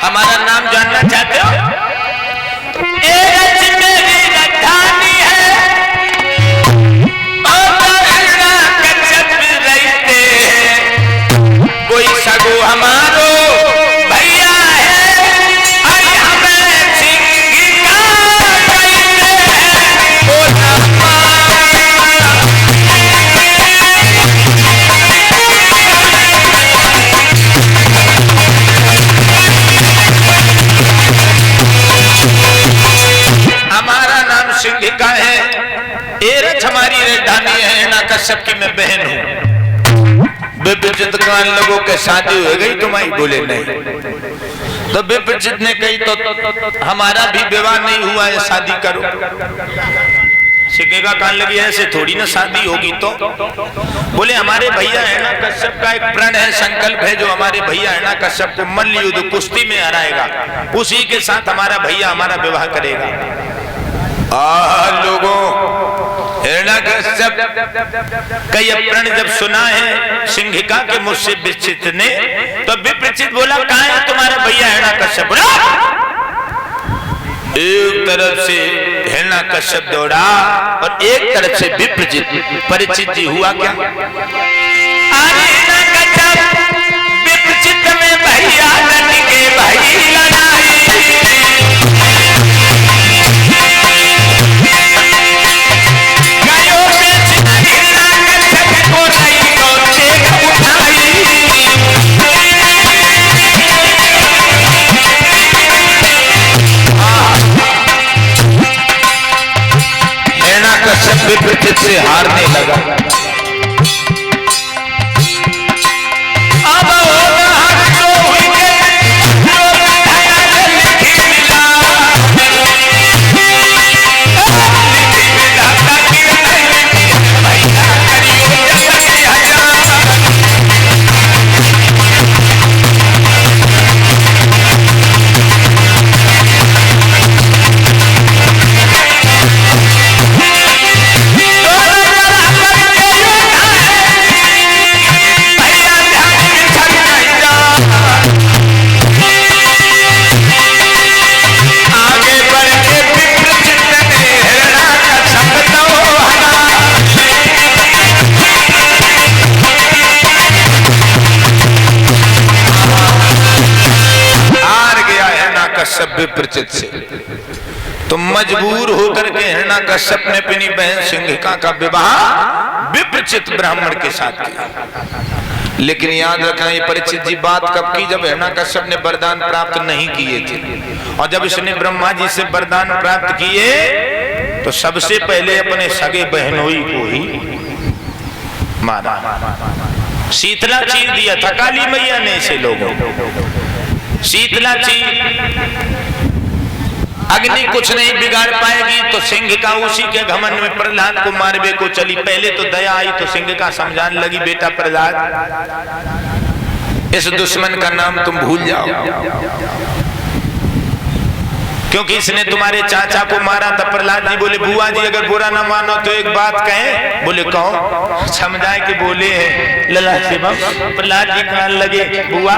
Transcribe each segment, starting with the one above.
हमारा नाम जानना चाहते हो? एरच मेरी राजधानी है और हिरणाकश्यप रहते हैं। कोई सगो हमारो भैया है, अरे हमें सिंघिका कहते हैं। ओ हमारा नाम सिंघिका है, एरच हमारी राजधानी है, हिरणाकश्यप की मैं बहन हूं। विप्रचित कान लोगों के शादी हो गई, तुम्हारी बोले नहीं। तो विप्रचित ने कही तो हमारा भी विवाह नहीं हुआ है, शादी करो। सिंघिका कान लगी ऐसे थोड़ी ना शादी होगी। तो बोले हमारे भैया हिरणाकश्यप का एक प्रण है, संकल्प है, जो हमारे भैया हिरणाकश्यप को मल्ल युद्ध कुश्ती में हराएगा, उसी के साथ हमारा भैया हमारा विवाह करेगा। लोगों, हिरणाकश्यप का यह प्रण जब सुना है सिंघिका के मुझ से विप्रचित ने, तो विप्रचित बोला कहाँ है तुम्हारा भैया हिरणाकश्यप? बोला एक तरफ से हिरणाकश्यप दौड़ा और एक तरफ से विप्रचित। परिचित जी हुआ क्या? विप्रचित में भैया लड़ के भाई लड़ाई, गयो बेच हिरणाकश्यप को नहीं तो चेक उठाई। हिरणाकश्यप विप्रचित से हारने लगा। अब विप्रचित से, तो मजबूर होकर के हिरणाकश्यप ने अपनी बहन सिंघिका का विवाह विप्रचित ब्राह्मण के साथ किया। लेकिन याद रखना ये परिचित जी बात कब की? जब हिरणाकश्यप ने वरदान प्राप्त नहीं किए थे। और जब इसने ब्रह्मा जी से वरदान प्राप्त किए तो सबसे पहले अपने सगे बहनोई को ही मारा। शीतला चीर दिया था काली मैया ने इसे लोगों। शीतला चीर अग्नि कुछ नहीं बिगाड़ पाएगी, तो सिंघिका उसी के घमंड में प्रहलाद को मारने को चली। पहले तो दया आई तो सिंघिका समझाने लगी, बेटा प्रहलाद, इस दुश्मन का नाम तुम भूल जाओ, क्योंकि इसने तुम्हारे चाचा को मारा था। प्रहलाद जी बोले बुआ जी अगर बुरा ना मानो तो एक बात कहें। बोले कहो। समझाए कि बोले हैं लला से। प्रहलाद जी कहने लगे बुआ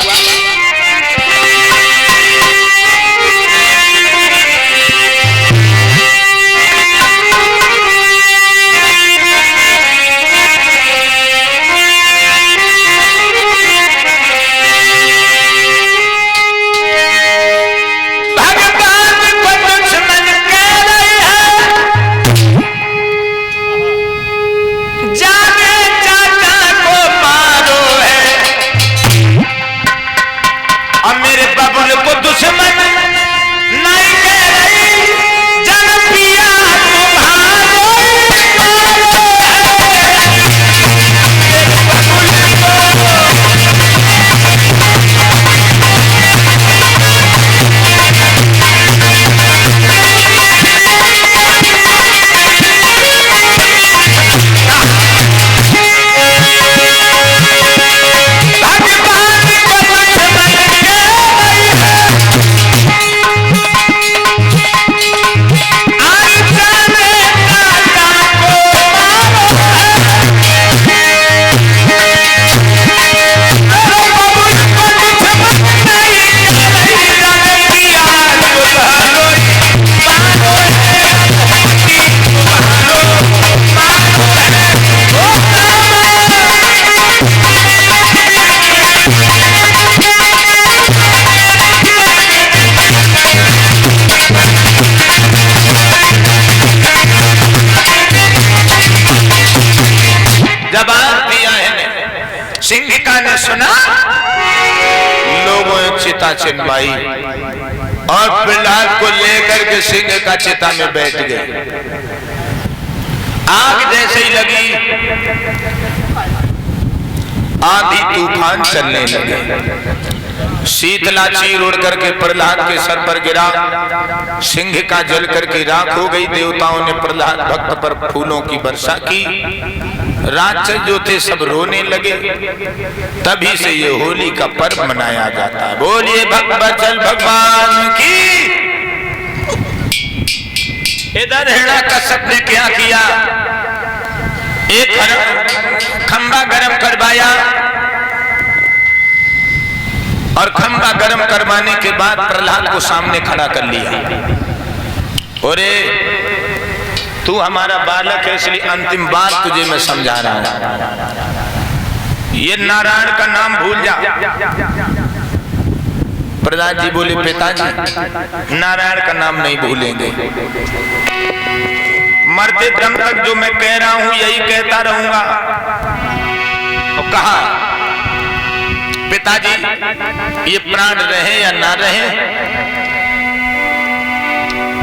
चिन्हवाई और प्रहलाद को लेकर के सिंह का चिता में बैठ गए। आग जैसे ही लगी, आंधी तूफान चलने लगे। शीतला चीर उड़ करके प्रहलाद के सर पर गिरा, सिंह का जल करके राख हो गई। देवताओं ने प्रहलाद भक्त पर फूलों की वर्षा की। राक्षस जो थे सब रोने लगे। तभी से ये होली का पर्व मनाया जाता है। बोलिए भक्तवत्सल भगवान की। इधर हिरण्याकश्यप ने क्या किया, एक खंबा गरम करवाया और खंबा गरम करवाने के बाद प्रहलाद को सामने खड़ा कर लिया। अरे तू हमारा बालक है, इसलिए अंतिम बात तुझे मैं समझा रहा हूं, ये नारायण का नाम भूल जा। प्रहलाद जी बोले पिताजी नारायण का नाम नहीं भूलेंगे, मरते दम तक जो मैं कह रहा हूं यही कहता रहूंगा। तो कहा पिताजी ये प्राण रहे या ना रहे,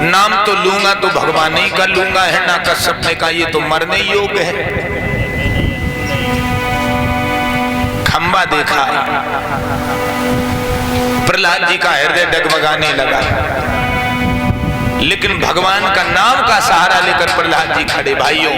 नाम तो लूंगा तो भगवान ही का लूंगा। हिरण्याकश्यप ने कहा ये तो मरने योग्य है। खंबा देखा, प्रहलाद जी का हृदय डगमगाने लगा, लेकिन भगवान का नाम का सहारा लेकर प्रहलाद जी खड़े। भाइयों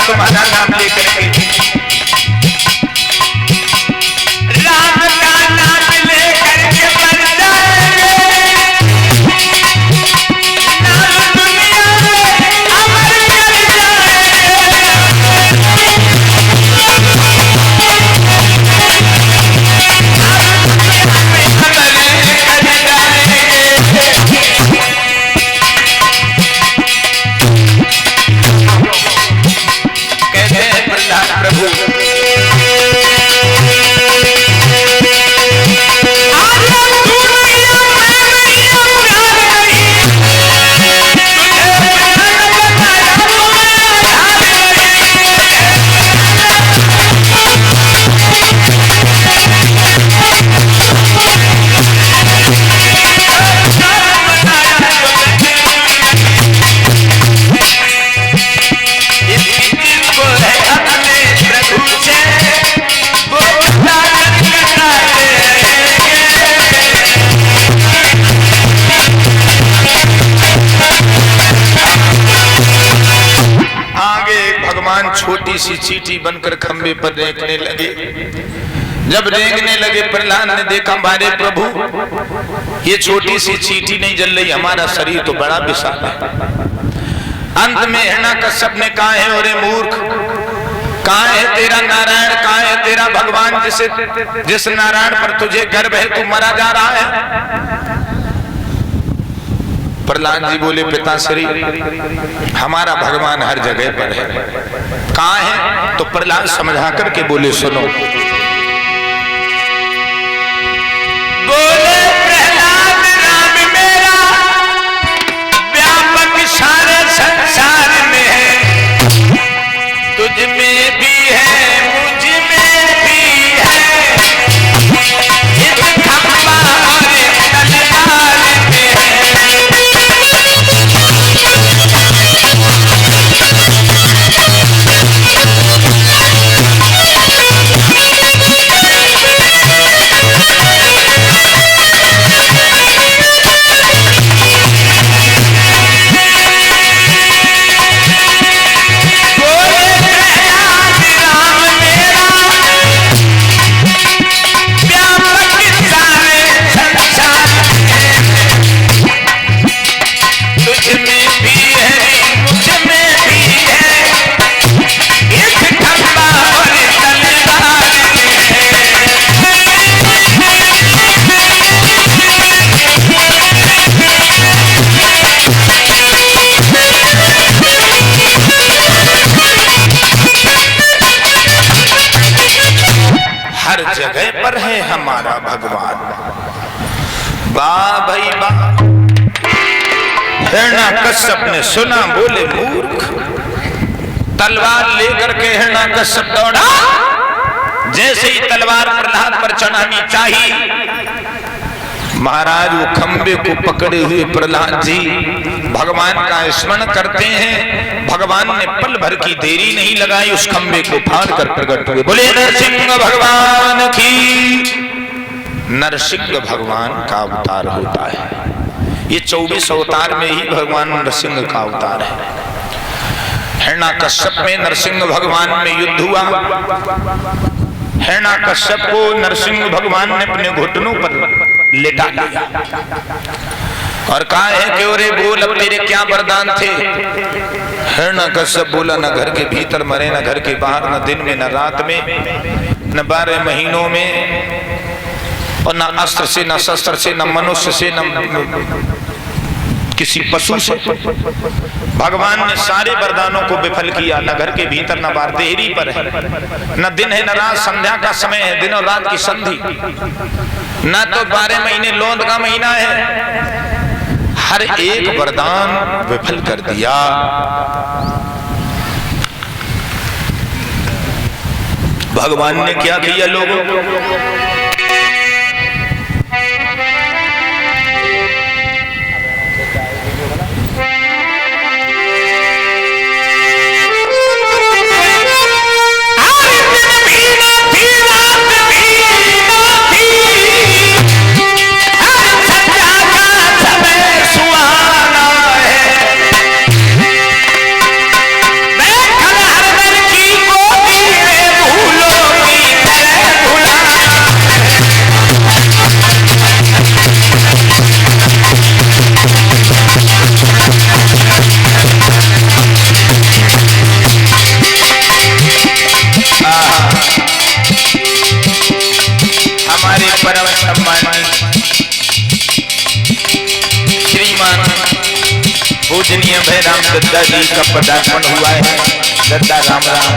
तुम्हारा नाम लेकर के, राम का नाम लेकर के मर जाएंगे, नाम दुनिया में अमर कर छोटी सी चींटी बनकर खंबे पर रेंगने लगे। जब रेंगने लगे प्रहलाद ने देखा मारे प्रभु ये छोटी सी चींटी नहीं जल रही, हमारा शरीर तो बड़ा विशाल है। अंत में हिरण्याकश्यप ने कहा है अरे मूर्ख, कहाँ है तेरा नारायण, कहाँ है तेरा भगवान जिस नारायण पर तुझे गर्व है, तू मरा जा रहा है। प्रहलाद जी बोले पिताश्री हमारा भगवान हर जगह पर है, कहाँ है? तो प्रहलाद समझा करके बोले सुनो। बोले प्रहलाद नाम मेरा व्यापक सारे संसार में है, तुझ में भी है मुझ में भी है, इस खंबा और तलवार में है। है हमारा भगवान। वाह भाई वाह। हिरण्यकश्यप ने सुना, बोले मूर्ख, तलवार लेकर के हिरण्यकश्यप दौड़ा। जैसे ही तलवार प्रहलाद पर चढ़ानी चाहिए, महाराज वो खंबे को पकड़े हुए प्रहलाद जी भगवान का स्मरण करते हैं। भगवान ने पल भर की देरी नहीं लगाई, उस खंबे को फाड़ कर प्रकट हुए। बोले नरसिंह भगवान की। नरसिंह भगवान का अवतार होता है। ये 24 अवतार में ही भगवान नरसिंह का अवतार है। हिरण्यकश्यप में नरसिंह भगवान में युद्ध हुआ। हिरण्यकश्यप को नरसिंह भगवान ने अपने घुटनों पर लेटा लिया और कहा है कि ओरे बोल, अब तेरे क्या वरदान थे? हिरण्यकश्यप बोला, न घर के भीतर मरे, न घर के बाहर, न दिन में, न रात में, न 12 महीनों में, और न अस्त्र से, न शस्त्र से, न मनुष्य से, न किसी पशु से। भगवान ने सारे वरदानों को विफल किया। न घर के भीतर, न बाहर, देहरी पर है, न दिन है न रात, संध्या का समय है, दिन और रात की संधि, न तो 12 महीने लोंद का महीना है। हर एक वरदान विफल कर दिया। भगवान ने क्या किया लोगों? परम सम्मानित श्रीमान पूजनीय भैराम दद्दा जी का पदार्पण हुआ है। दद्दा राम राम।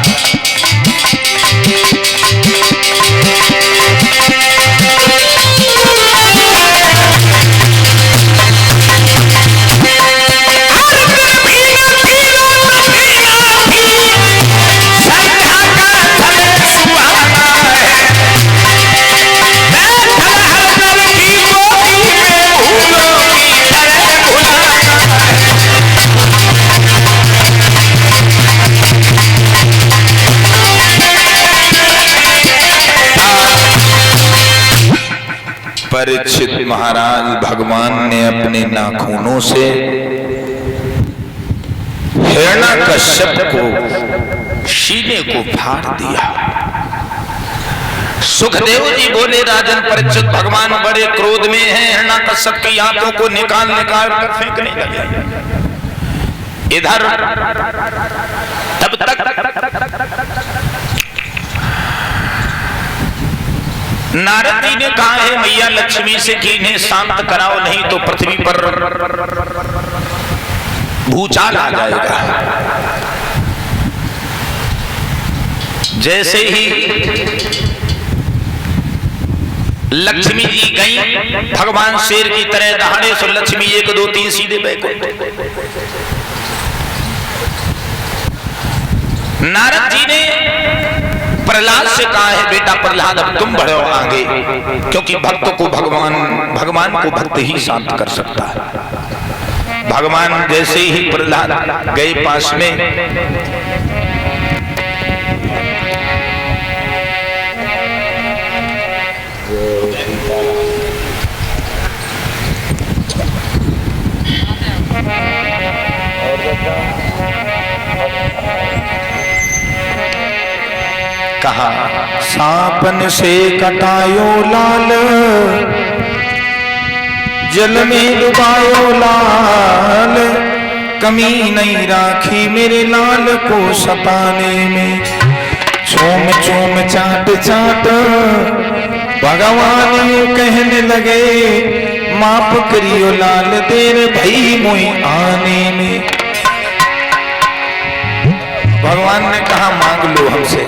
परीक्षित महाराज भगवान ने अपने नाखूनों से हिरण्यकश्यप को सीने को फाड़ दिया। सुखदेव जी बोले, राजन परीक्षित, भगवान बड़े क्रोध में हैं। हिरण्यकश्यप की आंतों को निकाल निकाल कर फेंकने लगे। इधर तब तक नारद जी ने कहा है, मैया लक्ष्मी से कि इन्हें शांत कराओ, नहीं तो पृथ्वी पर भूचाल आ जाएगा। जैसे ही लक्ष्मी जी गई, भगवान शेर की तरह दहाड़े, सो लक्ष्मी 1 2 3 सीधे बैकुंठ। नारद जी ने प्रहलाद से कहा है, बेटा प्रहलाद अब तुम बढ़ो आगे, क्योंकि भक्त को भगवान को भक्त ही शांत कर सकता है। भगवान जैसे ही प्रहलाद गए पास में, कहा, सांपन से कटायो लाल, जल में डुबायो लाल, कमी नहीं राखी मेरे लाल को सताने में। चूम चूम चाट चाट भगवान कहने लगे, माफ करियो लाल देर भई मोई आने में। भगवान ने कहा, मांग लो हमसे।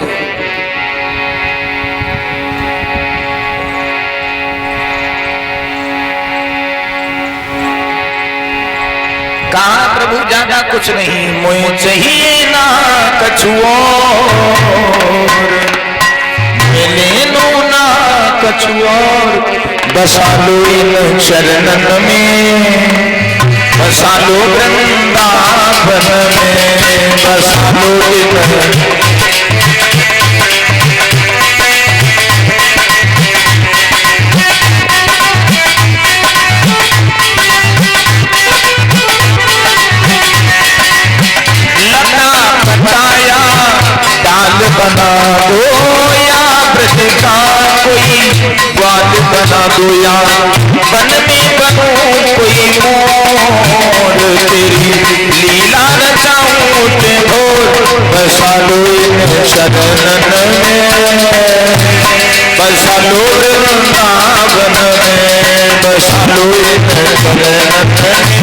कहा प्रभु ज्यादा कुछ नहीं, मुझे चाहिए ना कछुओ, लेनो ना कछुओ, बसा लो इन चरणन में, बसा लो वृंदावन में, बसा लो इन बना दो या ब्रज का कोई ग्वाल बना दो, या वन में बनो कोई मोर, तेरी लीला रचाऊं ते भोर, बसा लो इन शरणन में, बसा लो वृंदावन में, बसा लो इन शरणन में।